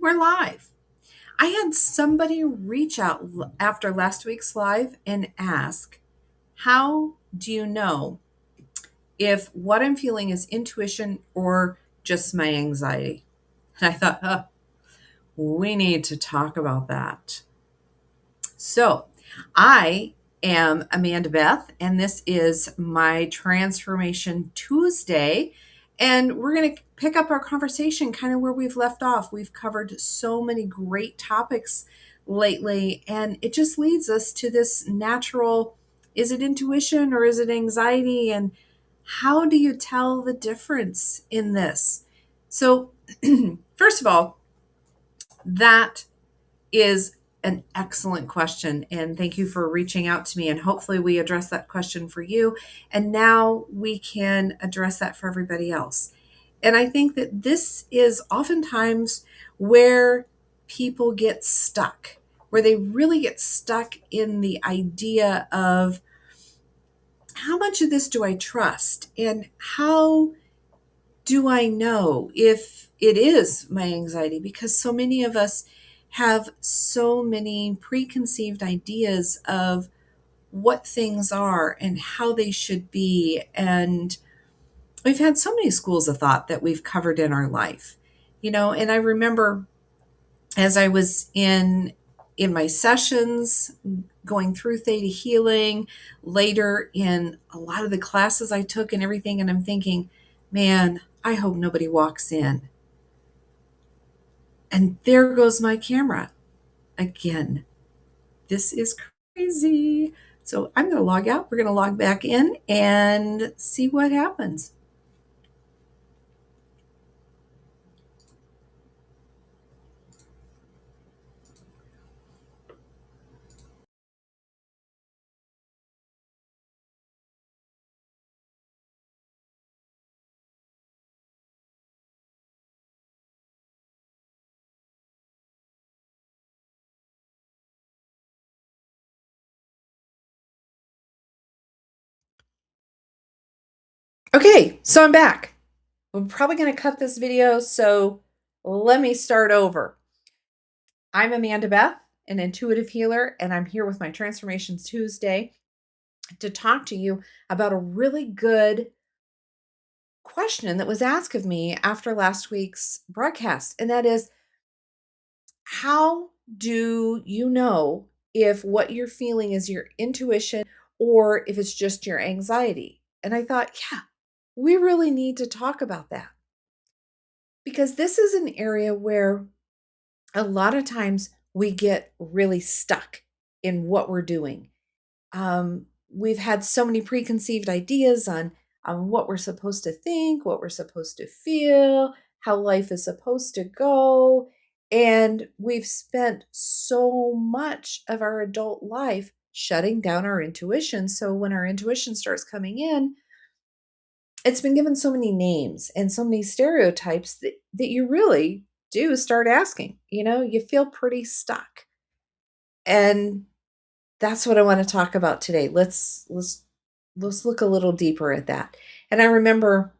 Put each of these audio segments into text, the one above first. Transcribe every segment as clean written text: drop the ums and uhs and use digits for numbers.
We're live. I had somebody reach out after last week's live and ask, how do you know if what I'm feeling is intuition or just my anxiety? And I thought, we need to talk about that. So, I am Amanda Beth, and this is my Transformation Tuesday. And we're going to pick up our conversation kind of where we've left off. We've covered so many great topics lately, and it just leads us to this natural, is it intuition or is it anxiety? And how do you tell the difference in this? So, first of all, that is an excellent question. And thank you for reaching out to me. And hopefully, we address that question for you. And now we can address that for everybody else. And I think that this is oftentimes where people get stuck, where they really get stuck in the idea of how much of this do I trust? And how do I know if it is my anxiety? Because so many of us have so many preconceived ideas of what things are and how they should be. And we've had so many schools of thought that we've covered in our life, and I remember as I was in my sessions going through theta healing, later in a lot of the classes I took and everything, and I'm thinking, man, I hope nobody walks in. And there goes my camera again. This is crazy. So I'm going to log out. We're going to log back in and see what happens. Okay, so I'm back. I'm probably going to cut this video, so let me start over. I'm Amanda Beth, an intuitive healer, and I'm here with my Transformations Tuesday to talk to you about a really good question that was asked of me after last week's broadcast. And that is, how do you know if what you're feeling is your intuition or if it's just your anxiety? And I thought, yeah, we really need to talk about that because this is an area where a lot of times we get really stuck in what we're doing. We've had so many preconceived ideas on what we're supposed to think, what we're supposed to feel, how life is supposed to go. And we've spent so much of our adult life shutting down our intuition. So when our intuition starts coming in, it's been given so many names and so many stereotypes that you really do start asking. You feel pretty stuck. And that's what I want to talk about today. Let's look a little deeper at that. And I remember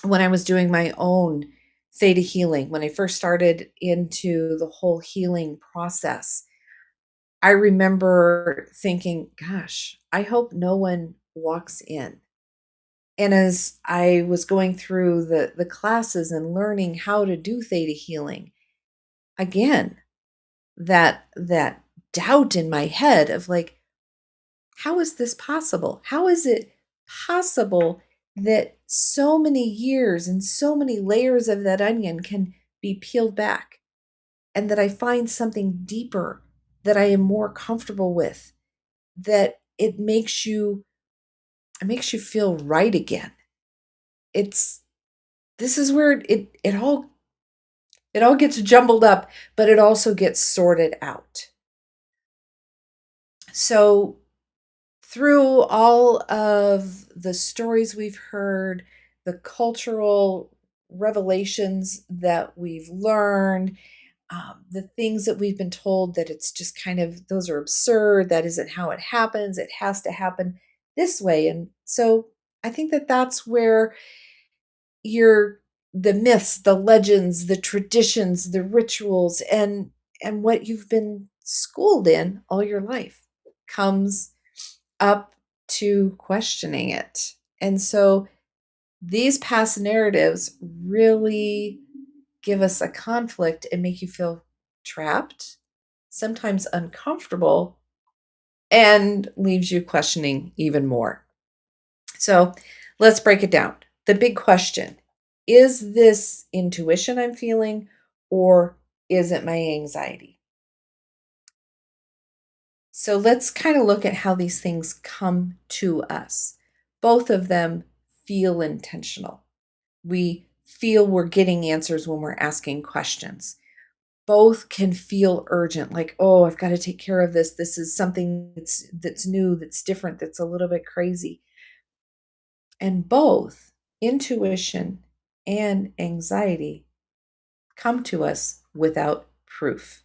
when I was doing my own theta healing, when I first started into the whole healing process, I remember thinking, gosh, I hope no one walks in. And as I was going through the classes and learning how to do theta healing, again, that doubt in my head of like, how is this possible? How is it possible that so many years and so many layers of that onion can be peeled back and that I find something deeper that I am more comfortable with, that it makes you feel right again. It's This is where it all gets jumbled up, but it also gets sorted out. So through all of the stories we've heard, the cultural revelations that we've learned, the things that we've been told that it's just kind of, those are absurd, that isn't how it happens, it has to happen this way. And so I think that that's where you're the myths, the legends, the traditions, the rituals, and what you've been schooled in all your life comes up to questioning it. And so these past narratives really give us a conflict and make you feel trapped, sometimes uncomfortable, and leaves you questioning even more. So let's break it down. The big question: is this intuition I'm feeling, or is it my anxiety? So let's kind of look at how these things come to us. Both of them feel intentional. We feel we're getting answers when we're asking questions. Both can feel urgent, like, oh, I've got to take care of this. This is something that's new, that's different, that's a little bit crazy. And both intuition and anxiety come to us without proof.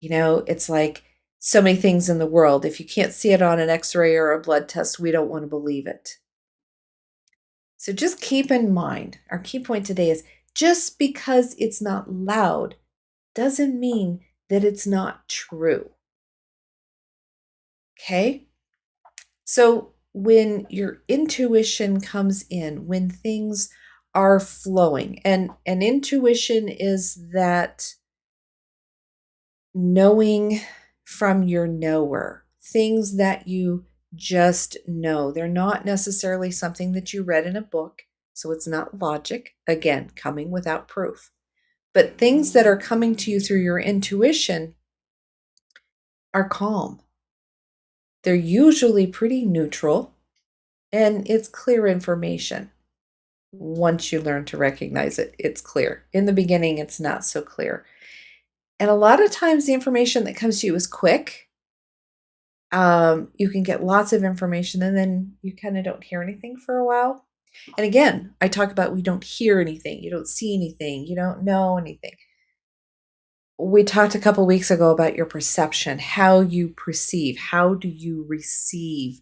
It's like so many things in the world. If you can't see it on an x-ray or a blood test, we don't want to believe it. So just keep in mind, our key point today is just because it's not loud doesn't mean that it's not true. Okay? So when your intuition comes in, when things are flowing, and intuition is that knowing from your knower, things that you just know. They're not necessarily something that you read in a book, so it's not logic, again, coming without proof. But things that are coming to you through your intuition are calm. They're usually pretty neutral, and it's clear information. Once you learn to recognize it, it's clear. In the beginning, it's not so clear. And a lot of times, the information that comes to you is quick. You can get lots of information and then you kind of don't hear anything for a while. And again, I talk about we don't hear anything, you don't see anything, you don't know anything. We talked a couple weeks ago about your perception, how you perceive, how do you receive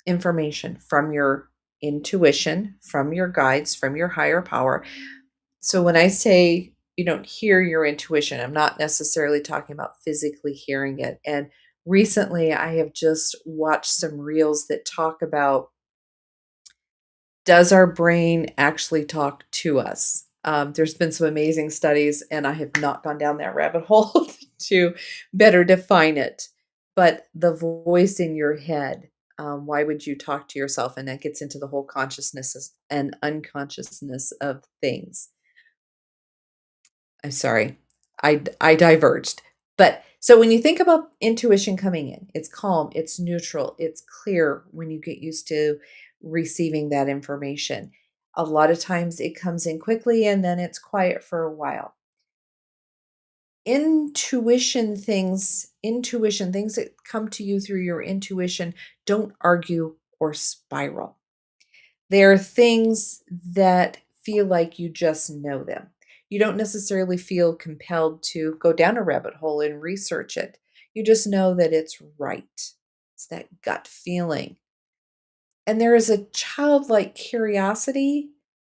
information from your intuition, from your guides, from your higher power. So when I say you don't hear your intuition, I'm not necessarily talking about physically hearing it. And recently I have just watched some reels that talk about, does our brain actually talk to us? There's been some amazing studies, and I have not gone down that rabbit hole to better define it. But the voice in your head, why would you talk to yourself? And that gets into the whole consciousness and unconsciousness of things. I'm sorry, I diverged. But so when you think about intuition coming in, it's calm, it's neutral, it's clear when you get used to receiving that information. A lot of times it comes in quickly and then it's quiet for a while. Intuition things that come to you through your intuition don't argue or spiral. There are things that feel like you just know them. You don't necessarily feel compelled to go down a rabbit hole and research it. You just know that it's right. It's that gut feeling. And there is a childlike curiosity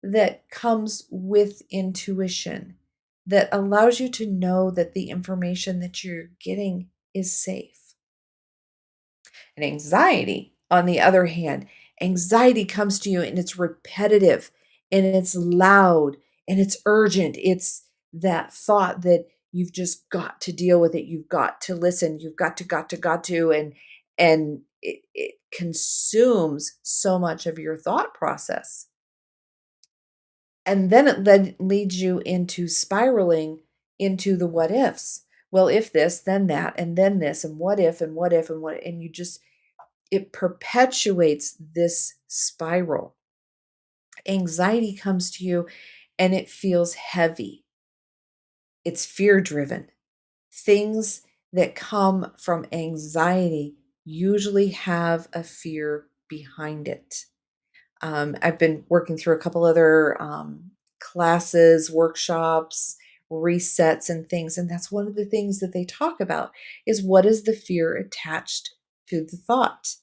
that comes with intuition that allows you to know that the information that you're getting is safe. And anxiety, on the other hand, anxiety comes to you and it's repetitive and it's loud and it's urgent. It's that thought that you've just got to deal with it. You've got to listen. You've got to, and it consumes so much of your thought process. And then it leads you into spiraling into the what ifs. Well, if this, then that, and then this, and what if, and what if, and what, and you just, it perpetuates this spiral. Anxiety comes to you and it feels heavy. It's fear driven. Things that come from anxiety usually have a fear behind it. I've been working through a couple other classes, workshops, resets, and things. And that's one of the things that they talk about is what is the fear attached to the thought?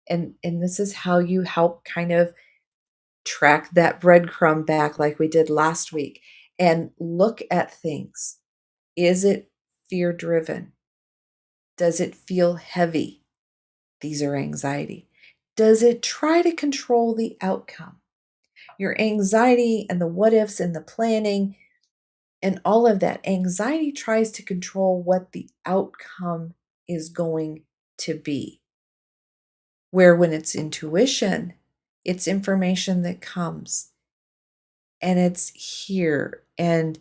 And this is how you help kind of track that breadcrumb back like we did last week and look at things. Is it fear driven? Does it feel heavy? These are anxiety. Does it try to control the outcome? Your anxiety and the what ifs and the planning and all of that. Anxiety tries to control what the outcome is going to be. Where when it's intuition, it's information that comes and it's here and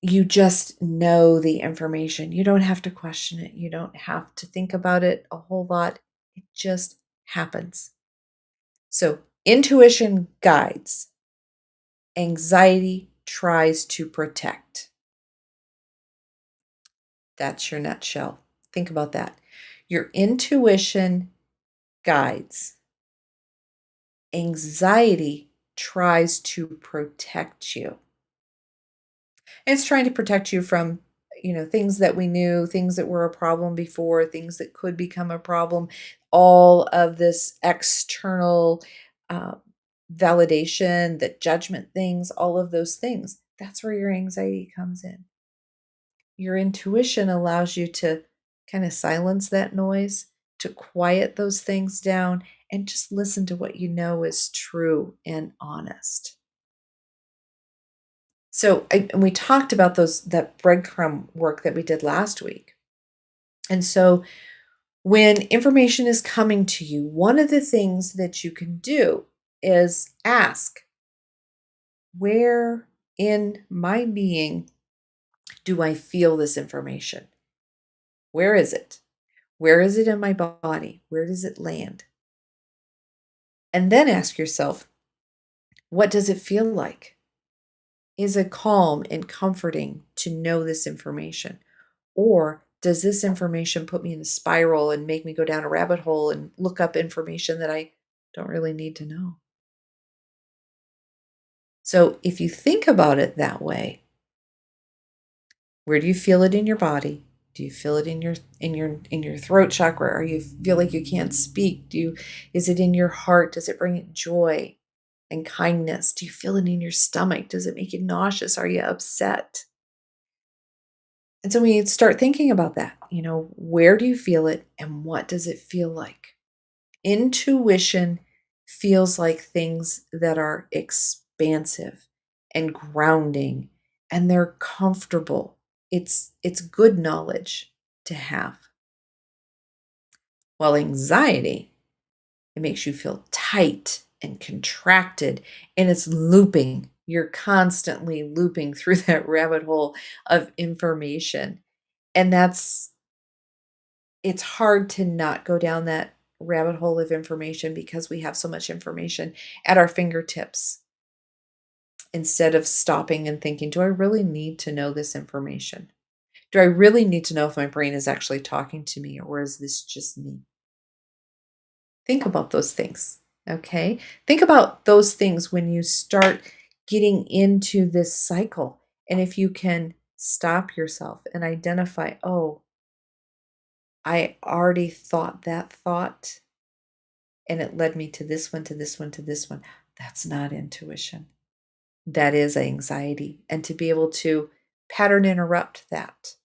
you just know the information. You don't have to question it. You don't have to think about it a whole lot. It just happens. So, intuition guides, anxiety tries to protect. That's your nutshell. Think about that. Your intuition guides, anxiety tries to protect you. And it's trying to protect you from, things that we knew, things that were a problem before, things that could become a problem, all of this external uh, validation, the judgment things, all of those things. That's where your anxiety comes in. Your intuition allows you to kind of silence that noise, to quiet those things down, and just listen to what you know is true and honest. So, and we talked about that breadcrumb work that we did last week. And so, when information is coming to you, one of the things that you can do is ask, where in my being do I feel this information? Where is it? Where is it in my body? Where does it land? And then ask yourself, what does it feel like? Is it calm and comforting to know this information? Or does this information put me in a spiral and make me go down a rabbit hole and look up information that I don't really need to know? So if you think about it that way, where do you feel it in your body? Do you feel it in your throat chakra? Or you feel like you can't speak? Is it in your heart? Does it bring it joy and kindness? Do you feel it in your stomach? Does it make you nauseous? Are you upset? And so when you start thinking about that, where do you feel it and what does it feel like? Intuition feels like things that are expansive and grounding and they're comfortable. It's good knowledge to have. While anxiety, it makes you feel tight and contracted and it's looping. You're constantly looping through that rabbit hole of information. And it's hard to not go down that rabbit hole of information because we have so much information at our fingertips. Instead of stopping and thinking, do I really need to know this information? Do I really need to know if my brain is actually talking to me or is this just me? Think about those things, okay? Think about those things when you start getting into this cycle. And if you can stop yourself and identify, oh, I already thought that thought and it led me to this one, to this one, to this one. That's not intuition. That is anxiety. And to be able to pattern interrupt that,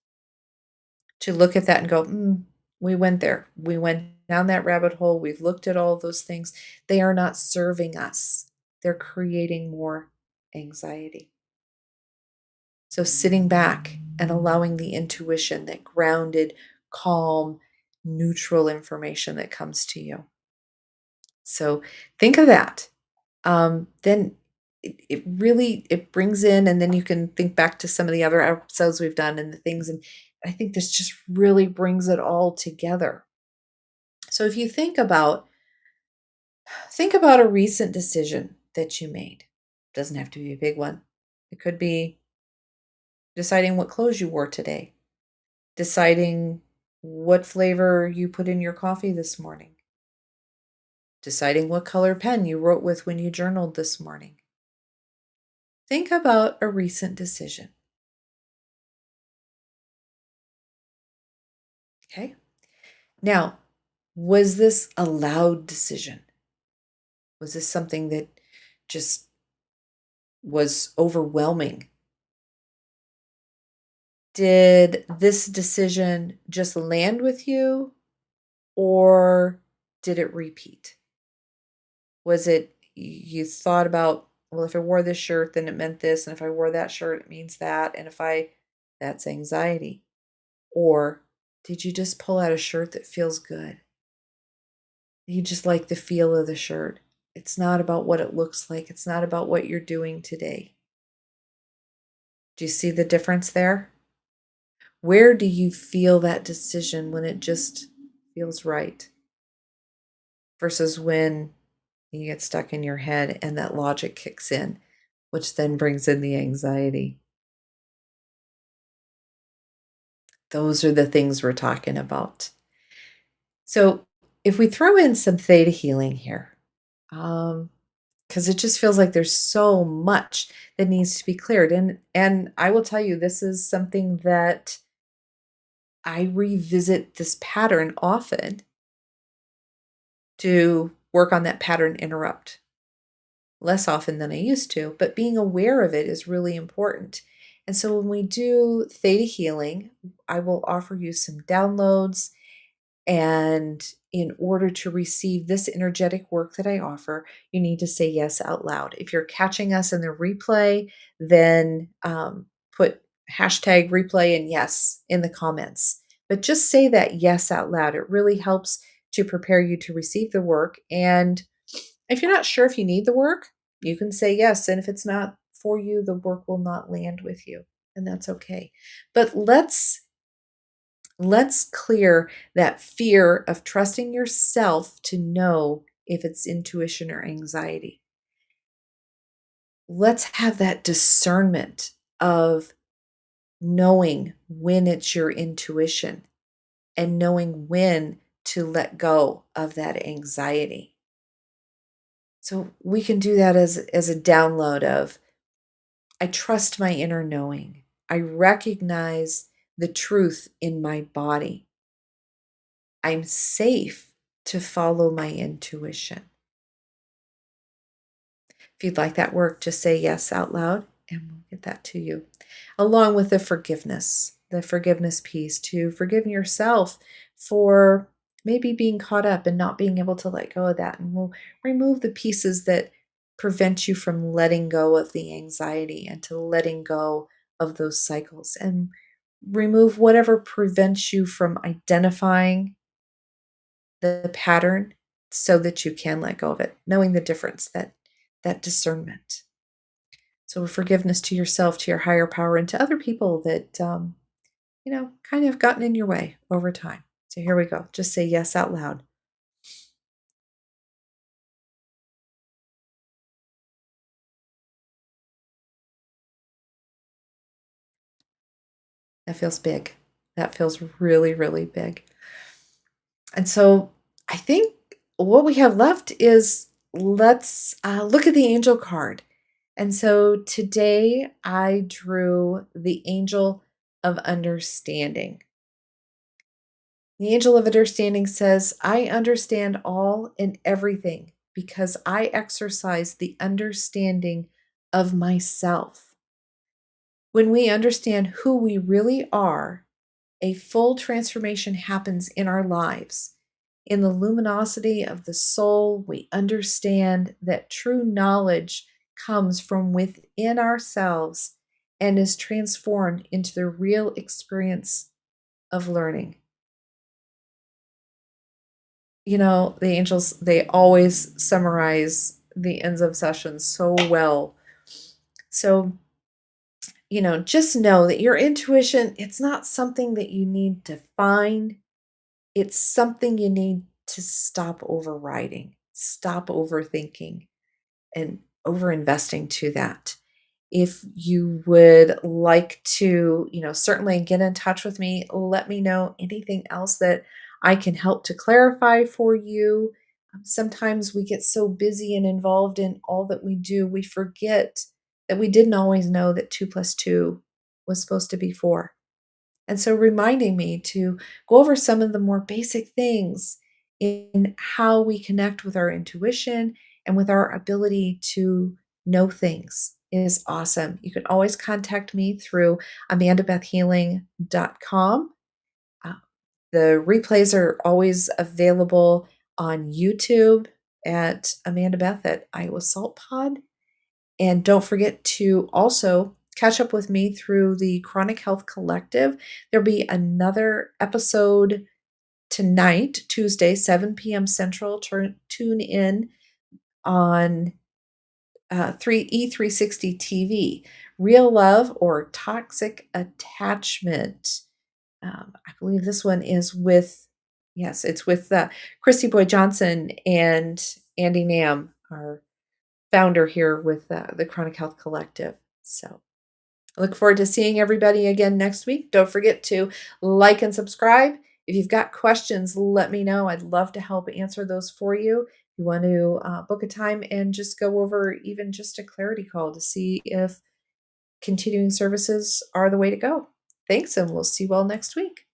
to look at that and go, we went there. We went down that rabbit hole. We've looked at all those things. They are not serving us, they're creating more anxiety. So sitting back and allowing the intuition, that grounded, calm, neutral information that comes to you. So think of that. Then it really it brings in, and then you can think back to some of the other episodes we've done and the things, and I think this just really brings it all together. So if you think about a recent decision that you made. It doesn't have to be a big one. It could be deciding what clothes you wore today, deciding what flavor you put in your coffee this morning, deciding what color pen you wrote with when you journaled this morning. Think about a recent decision. Okay. Now, was this a loud decision? Was this something that just was overwhelming. Did this decision just land with you, or did it repeat? Was it you thought about, well, if I wore this shirt, then it meant this, and if I wore that shirt, it means that, and if I, that's anxiety? Or did you just pull out a shirt that feels good? You just like the feel of the shirt. It's not about what it looks like. It's not about what you're doing today. Do you see the difference there? Where do you feel that decision when it just feels right versus when you get stuck in your head and that logic kicks in, which then brings in the anxiety? Those are the things we're talking about. So if we throw in some theta healing here, because it just feels like there's so much that needs to be cleared. And I will tell you, this is something that I revisit this pattern often to work on that pattern interrupt. Less often than I used to, but being aware of it is really important. And so when we do theta healing, I will offer you some downloads. And in order to receive this energetic work that I offer, you need to say yes out loud. If you're catching us in the replay, then put hashtag replay and yes in the comments. But just say that yes out loud. It really helps to prepare you to receive the work. And if you're not sure if you need the work, you can say yes. And if it's not for you, the work will not land with you. And that's okay. But let's clear that fear of trusting yourself to know if it's intuition or anxiety. Let's have that discernment of knowing when it's your intuition and knowing when to let go of that anxiety. So we can do that as a download of, I trust my inner knowing. I recognize the truth in my body. I'm safe to follow my intuition. If you'd like that work, just say yes out loud and we'll get that to you. Along with the forgiveness piece, to forgive yourself for maybe being caught up and not being able to let go of that. And we'll remove the pieces that prevent you from letting go of the anxiety and to letting go of those cycles, and remove whatever prevents you from identifying the pattern so that you can let go of it, knowing the difference, that discernment. So forgiveness to yourself, to your higher power, and to other people that kind of gotten in your way over time. So here we go. Just say yes out loud. That feels big. That feels really, really big. And so I think what we have left is, let's look at the angel card. And so today I drew the angel of understanding. The angel of understanding says, I understand all and everything because I exercise the understanding of myself. When we understand who we really are, a full transformation happens in our lives. In the luminosity of the soul, we understand that true knowledge comes from within ourselves and is transformed into the real experience of learning. The angels, they always summarize the ends of sessions so well. So, just know that your intuition, it's not something that you need to find. It's something you need to stop overriding, stop overthinking, and overinvesting to that. If you would like to, certainly get in touch with me, let me know anything else that I can help to clarify for you. Sometimes we get so busy and involved in all that we do, we forget that we didn't always know that 2 plus 2 was supposed to be 4. And so reminding me to go over some of the more basic things in how we connect with our intuition and with our ability to know things is awesome. You can always contact me through amandabethhealing.com. Uh, the replays are always available on YouTube at Amanda Beth at Iowa Salt Pod. And don't forget to also catch up with me through the Chronic Health Collective. There'll be another episode tonight, Tuesday, 7 p.m. Central. Tune in on 3E360 TV. Real Love or Toxic Attachment. I believe this one is with, yes, it's with Christy Boyd Johnson and Andy Nam, our founder here with the Chronic Health Collective. So I look forward to seeing everybody again next week. Don't forget to like and subscribe. If you've got questions, let me know. I'd love to help answer those for you. If you want to book a time and just go over even just a clarity call to see if continuing services are the way to go. Thanks, and we'll see you all next week.